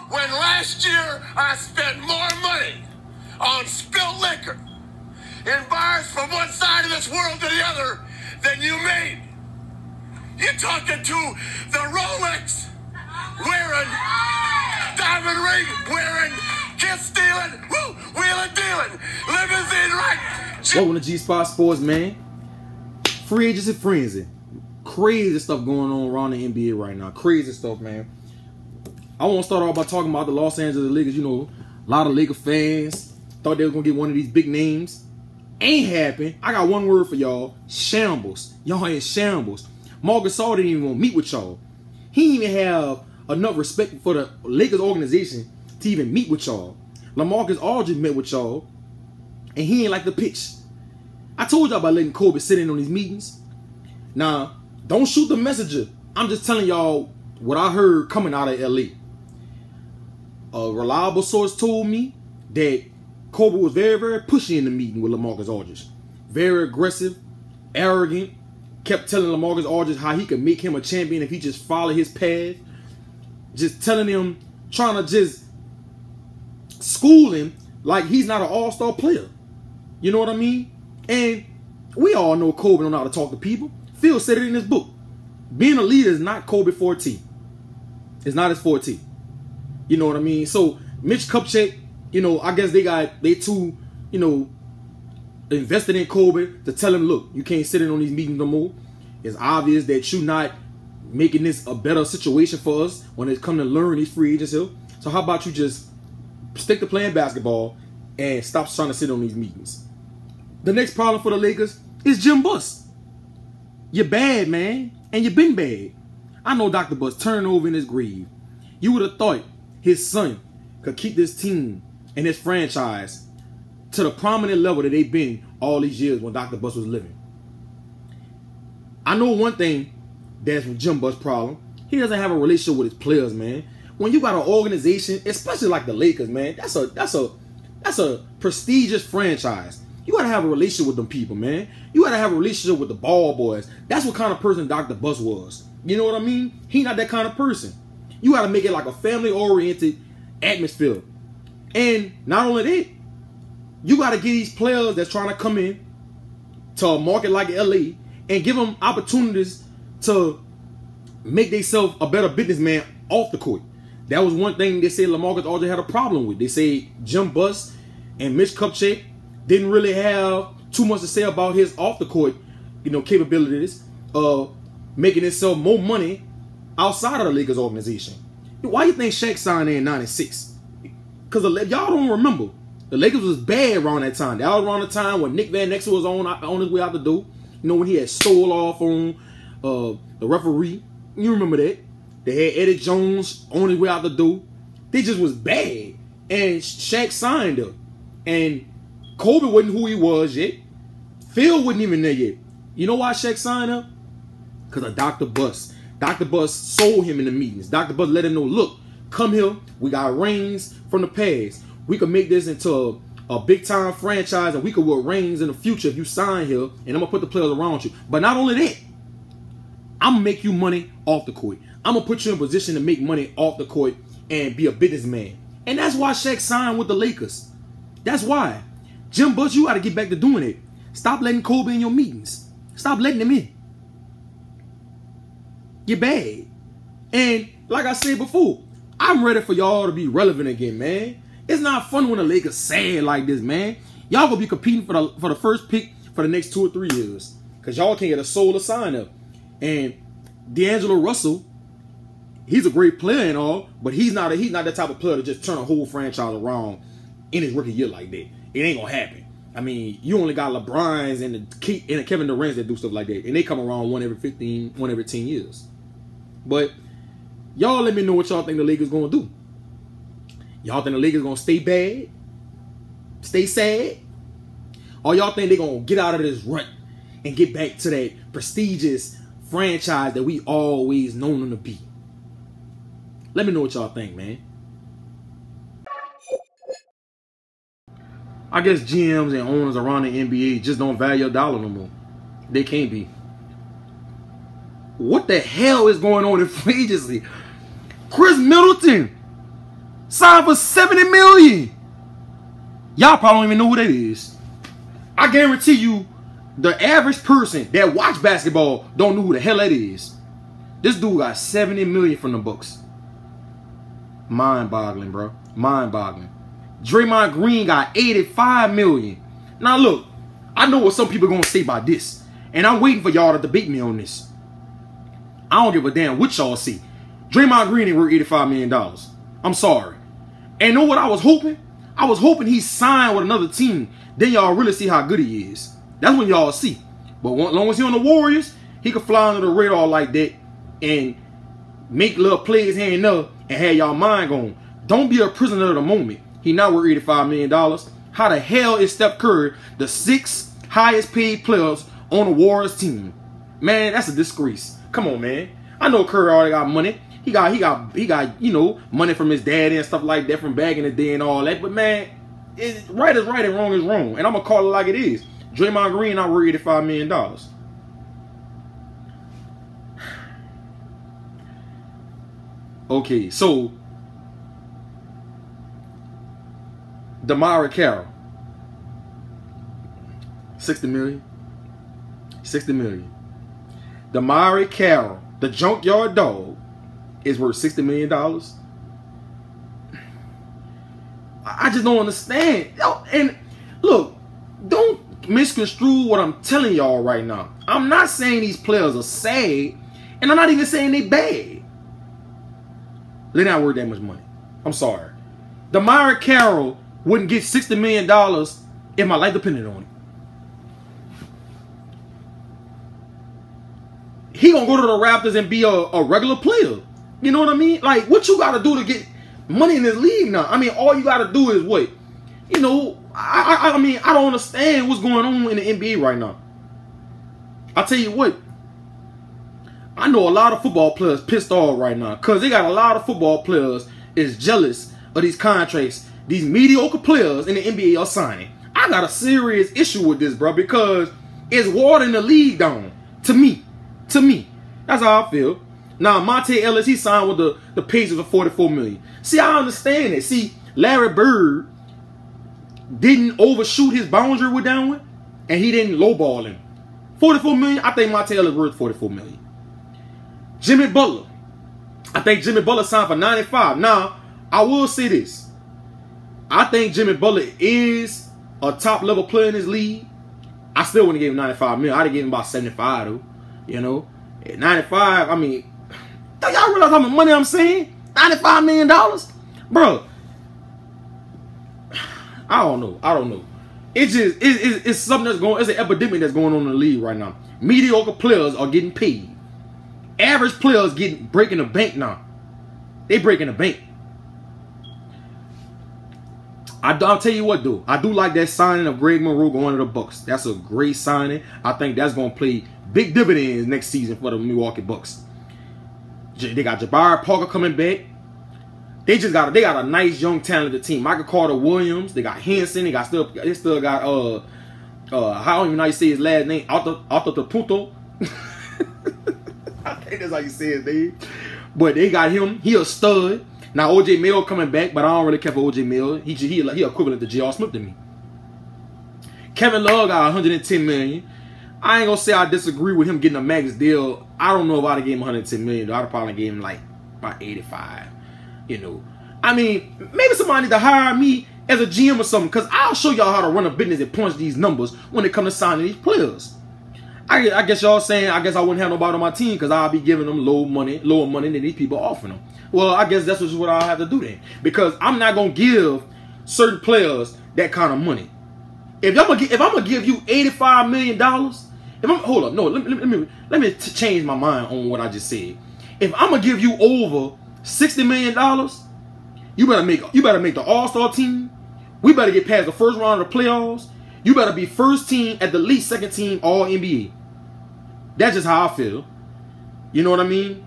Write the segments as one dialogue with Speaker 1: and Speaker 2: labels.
Speaker 1: when last year I spent more money on spilled liquor in bars from one side of this world to the other than you made. You're talking to the Rolex wearing, diamond ring wearing, kiss stealing, wheeling dealing, limousine right.
Speaker 2: Welcome to G-Sportz, man. Free agency frenzy. Crazy stuff going on around the NBA right now. Crazy stuff, man. I want to start off by talking about the Los Angeles Lakers. You know, a lot of Laker fans thought they were going to get one of these big names. Ain't happen. I got one word for y'all. Shambles. Y'all ain't shambles. Marc Gasol didn't even want to meet with y'all. He didn't even have enough respect for the Lakers organization to even meet with y'all. LaMarcus Aldridge met with y'all, and he ain't like the pitch. I told y'all about letting Kobe sit in on these meetings. Now, don't shoot the messenger. I'm just telling y'all what I heard coming out of LA. A reliable source told me that Kobe was very, very pushy in the meeting with LaMarcus Aldridge. Very aggressive, arrogant, kept telling LaMarcus Aldridge how he could make him a champion if he just followed his path. Just telling him, trying to just school him like he's not an all-star player. You know what I mean? And we all know Kobe don't know how to talk to people. Phil said it in his book. Being a leader is not Kobe forte. It's not his forte. You know what I mean? So Mitch Kupchak, you know, I guess they too, you know, invested in Kobe to tell him, look, you can't sit in on these meetings no more. It's obvious that you're not making this a better situation for us when it comes to learn these free agents here. So how about you just stick to playing basketball and stop trying to sit on these meetings? The next problem for the Lakers is Jim Buss. You're bad, man, and you've been bad. I know Dr. Buss turned over in his grave. You would have thought his son could keep this team and his franchise to the prominent level that they've been all these years when Dr. Buss was living. I know one thing that's Jim Buss' problem. He doesn't have a relationship with his players, man. When you got an organization, especially like the Lakers, man, that's a prestigious franchise. You gotta have a relationship with them people, man. You gotta have a relationship with the ball boys. That's what kind of person Dr. Buss was. You know what I mean? He not that kind of person. You gotta make it like a family-oriented atmosphere. And not only that, you gotta get these players that's trying to come in to a market like LA and give them opportunities to make themselves a better businessman off the court. That was one thing they said LaMarcus Aldridge had a problem with. They say Jim Buss and Mitch Kupchak didn't really have too much to say about his off the court, you know, capabilities of making himself more money outside of the Lakers organization. Why you think Shaq signed there in '96? Because y'all don't remember. The Lakers was bad around that time. That was around the time when Nick Van Exel was on his way out the door. You know, when he had stole off on the referee. You remember that? They had Eddie Jones on his way out the door. They just was bad. And Shaq signed them. And Kobe wasn't who he was yet. Phil wasn't even there yet. You know why Shaq signed up? Because of Dr. Buss. Dr. Buss sold him in the meetings. Dr. Buss let him know, look, come here. We got rings from the past. We could make this into a big-time franchise, and we could wear rings in the future if you sign here, and I'm going to put the players around you. But not only that, I'm going to make you money off the court. I'm going to put you in a position to make money off the court and be a businessman. And that's why Shaq signed with the Lakers. That's why. Jim Buss, you got to get back to doing it. Stop letting Kobe in your meetings. Stop letting him in. You're bad. And like I said before, I'm ready for y'all to be relevant again, man. It's not fun when the Lakers sad like this, man. Y'all gonna be competing for the first pick for the next 2 or 3 years. Because y'all can't get a soul to sign up. And D'Angelo Russell, he's a great player and all, but he's not that type of player to just turn a whole franchise around in his rookie year like that. It ain't gonna happen. I mean, you only got LeBrons and the Kevin Durant's that do stuff like that. And they come around one every 10 years. But y'all let me know what y'all think the Lakers gonna do. Y'all think the Lakers gonna stay bad? Stay sad? Or y'all think they gonna get out of this rut and get back to that prestigious franchise that we always known them to be? Let me know what y'all think, man. I guess GMs and owners around the NBA just don't value a dollar no more. They can't be. What the hell is going on in free agency? Chris Middleton Signed for $70 million. Y'all probably don't even know who that is. I guarantee you, the average person that watch basketball don't know who the hell that is. This dude got $70 million from the Bucks. Mind-boggling, bro. Mind-boggling. Draymond Green got $85 million. Now look, I know what some people are gonna say about this, and I'm waiting for y'all to debate me on this. I don't give a damn what y'all see. Draymond Green ain't worth $85 million. I'm sorry. And know what I was hoping? I was hoping he signed with another team. Then y'all really see how good he is. That's when y'all see. But as long as he on the Warriors, he could fly under the radar like that and make little plays here and there and have y'all mind going. Don't be a prisoner of the moment. He not worth $85 million. How the hell is Steph Curry the 6th highest paid players on the Warriors team? Man, that's a disgrace. Come on, man. I know Curry already got money. He got, you know, money from his daddy and stuff like that from back in the day and all that. But man, right is right and wrong is wrong. And I'm gonna call it like it is. Draymond Green not worth $85 million. Okay, so DeMarre Carroll, $60 million. $60 million. DeMarre Carroll, the junkyard dog, is worth $60 million. I just don't understand. And look, don't misconstrue what I'm telling y'all right now. I'm not saying these players are sad, and I'm not even saying they bad. They're not worth that much money. I'm sorry. DeMarre Carroll wouldn't get $60 million if my life depended on it. He gonna go to the Raptors and be a regular player. You know what I mean? Like, what you gotta do to get money in this league now? I mean, all you gotta do is what? You know, I mean, I don't understand what's going on in the NBA right now. I'll tell you what. I know a lot of football players pissed off right now because they got a lot of football players is jealous of these contracts these mediocre players in the NBA are signing. I got a serious issue with this, bro, because it's watering the league down. To me. That's how I feel. Now, Monte Ellis, he signed with the Pacers for $44 million. See, I understand it. See, Larry Bird didn't overshoot his boundary with Downward, and he didn't lowball him. $44 million, I think Monte Ellis worth $44 million. Jimmy Butler. I think Jimmy Butler signed for $95. Now, I will say this. I think Jimmy Butler is a top-level player in this league. I still wouldn't give him $95 million. I'd have given him about $75, though. You know? At $95, I mean, y'all realize how much money I'm saying? $95 million? Bro. I don't know. It's just, it's something that's going, it's an epidemic that's going on in the league right now. Mediocre players are getting paid. Average players breaking the bank now. They breaking the bank. I'll tell you what, though. I do like that signing of Greg Monroe going to the Bucks. That's a great signing. I think that's going to play big dividends next season for the Milwaukee Bucks. They got Jabari Parker coming back. They got a nice young talented team. Michael Carter Williams. They got Henson. They still got I don't even know how you say his last name. Autotopunto. I think that's how you say his name. But they got him. He a stud. Now OJ Mayo coming back, but I don't really care for OJ Mayo. He equivalent to J.R. Smith to me. Kevin Love got $110 million. I ain't gonna say I disagree with him getting a max deal. I don't know if I'd have gave him $110 million. I'd have probably gave him like about 85. You know, I mean, maybe somebody need to hire me as a GM or something, because I'll show y'all how to run a business and punch these numbers when it comes to signing these players. I guess y'all saying, I guess I wouldn't have nobody on my team because I'll be giving them lower money than these people offering them. Well, I guess that's what I'll have to do then, because I'm not gonna give certain players that kind of money. If I'm gonna give you $85 million, hold up, no, let me change my mind on what I just said. If I'm gonna give you over $60 million, you better make the All-Star team. We better get past the first round of the playoffs. You better be first team, at the least second team All-NBA. That's just how I feel. You know what I mean?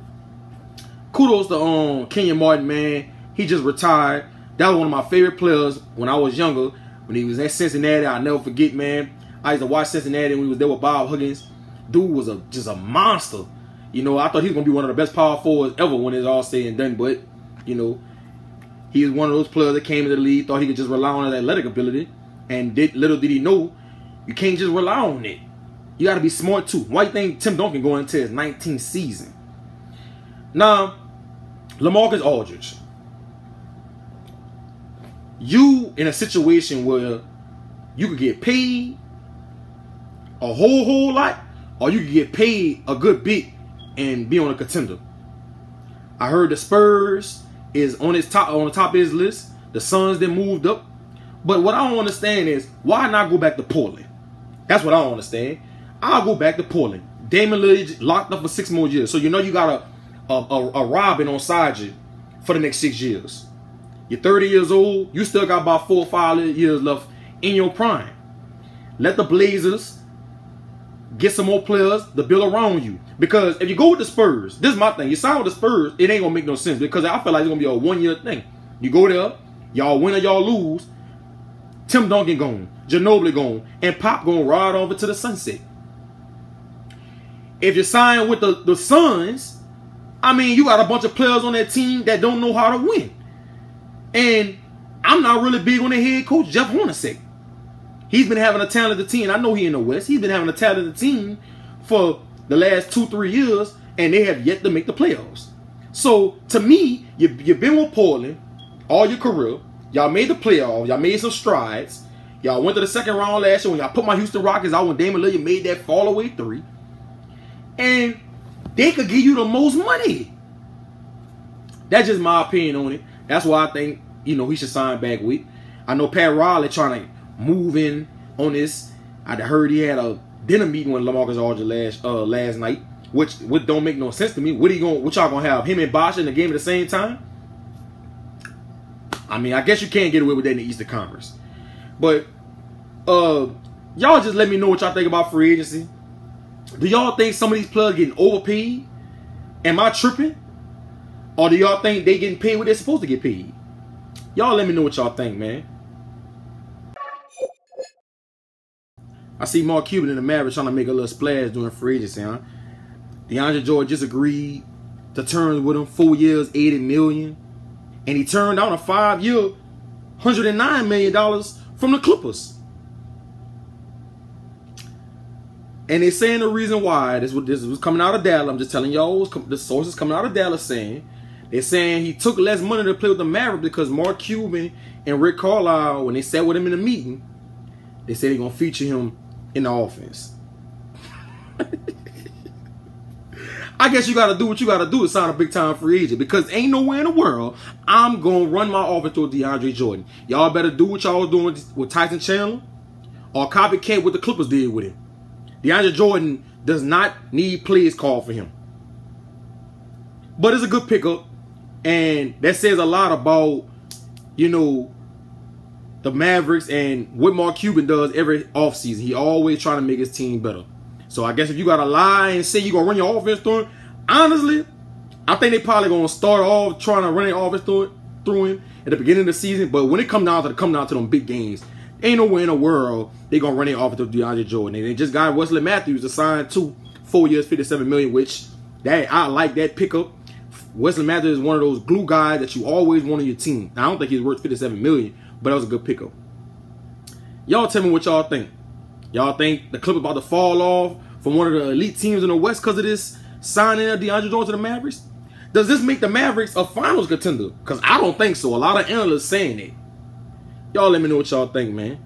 Speaker 2: Kudos to Kenyon Martin, man. He just retired. That was one of my favorite players when I was younger. When he was at Cincinnati, I'll never forget, man. I used to watch Cincinnati when he was there with Bob Huggins. Dude was just a monster. You know, I thought he was going to be one of the best power forwards ever when it's all said and done. But, you know, He was one of those players that came into the league, thought he could just rely on his athletic ability, and little did he know, you can't just rely on it. You got to be smart too. Why do you think Tim Duncan going into his 19th season? Now, LaMarcus Aldridge, you in a situation where you could get paid a whole lot, or you could get paid a good bit and be on a contender. I heard the Spurs is on the top of his list. The Suns that moved up. But what I don't understand is, why not go back to Portland? That's what I don't understand. I'll go back to Portland. Damian Lillard locked up for 6 more years. So you know you got a Robin on side you for the next 6 years. You're 30 years old. You still got about 4 or 5 years left in your prime. Let the Blazers get some more players to build around you. Because if you go with the Spurs, this is my thing. You sign with the Spurs, it ain't going to make no sense. Because I feel like it's going to be a 1-year thing. You go there, y'all win or y'all lose. Tim Duncan gone. Ginobili gone. And Pop gonna ride over to the sunset. If you sign with the Suns, I mean, you got a bunch of players on that team that don't know how to win. And I'm not really big on the head coach, Jeff Hornacek. He's been having a talented team. I know he in the West. He's been having a talented team for the last 2-3 years, and they have yet to make the playoffs. So, to me, you've been with Portland all your career. Y'all made the playoffs. Y'all made some strides. Y'all went to the second round last year when y'all put my Houston Rockets out when Damian Lillard made that fall-away 3. And they could give you the most money. That's just my opinion on it. That's why I think, you know, he should sign back with. I know Pat Riley trying to move in on this. I heard he had a dinner meeting with LaMarcus Aldridge last night, which don't make no sense to me. What y'all gonna have him and Bosh in the game at the same time? I mean, I guess you can't get away with that in the Eastern Conference. But y'all just let me know what y'all think about free agency. Do y'all think some of these players getting overpaid? Am I tripping? Or do y'all think they getting paid what they're supposed to get paid? Y'all let me know what y'all think, man. I see Mark Cuban and the Mavericks trying to make a little splash during free agency, huh? DeAndre Jordan just agreed to terms with him, 4 years, $80 million. And he turned down a 5-year, $109 million from the Clippers. And they're saying the reason why, this was coming out of Dallas. I'm just telling y'all, the sources coming out of Dallas saying, they're saying he took less money to play with the Mavericks because Mark Cuban and Rick Carlisle, when they sat with him in the meeting, they said they're going to feature him in the offense. I guess you got to do what you got to do to sign a big-time free agent, because ain't nowhere in the world I'm going to run my offense through DeAndre Jordan. Y'all better do what y'all was doing with Tyson Chandler or copycat what the Clippers did with him. DeAndre Jordan does not need plays called for him. But it's a good pickup, and that says a lot about, you know, the Mavericks and what Mark Cuban does every offseason. He always trying to make his team better. So I guess if you got to lie and say you're going to run your offense through him, honestly, I think they probably going to start off trying to run their offense through him at the beginning of the season. But when it come down to them big games, ain't nowhere in the world they going to run their offense through DeAndre Jordan. And they just got Wesley Matthews to sign 4 years, $57 million, which I like that pickup. Wesley Matthews is one of those glue guys that you always want on your team. Now, I don't think he's worth $57 million, but that was a good pickup. Y'all tell me what y'all think. Y'all think the Clippers about to fall off from one of the elite teams in the West because of this signing of DeAndre Jordan to the Mavericks? Does this make the Mavericks a finals contender? Because I don't think so. A lot of analysts saying it. Y'all let me know what y'all think, man.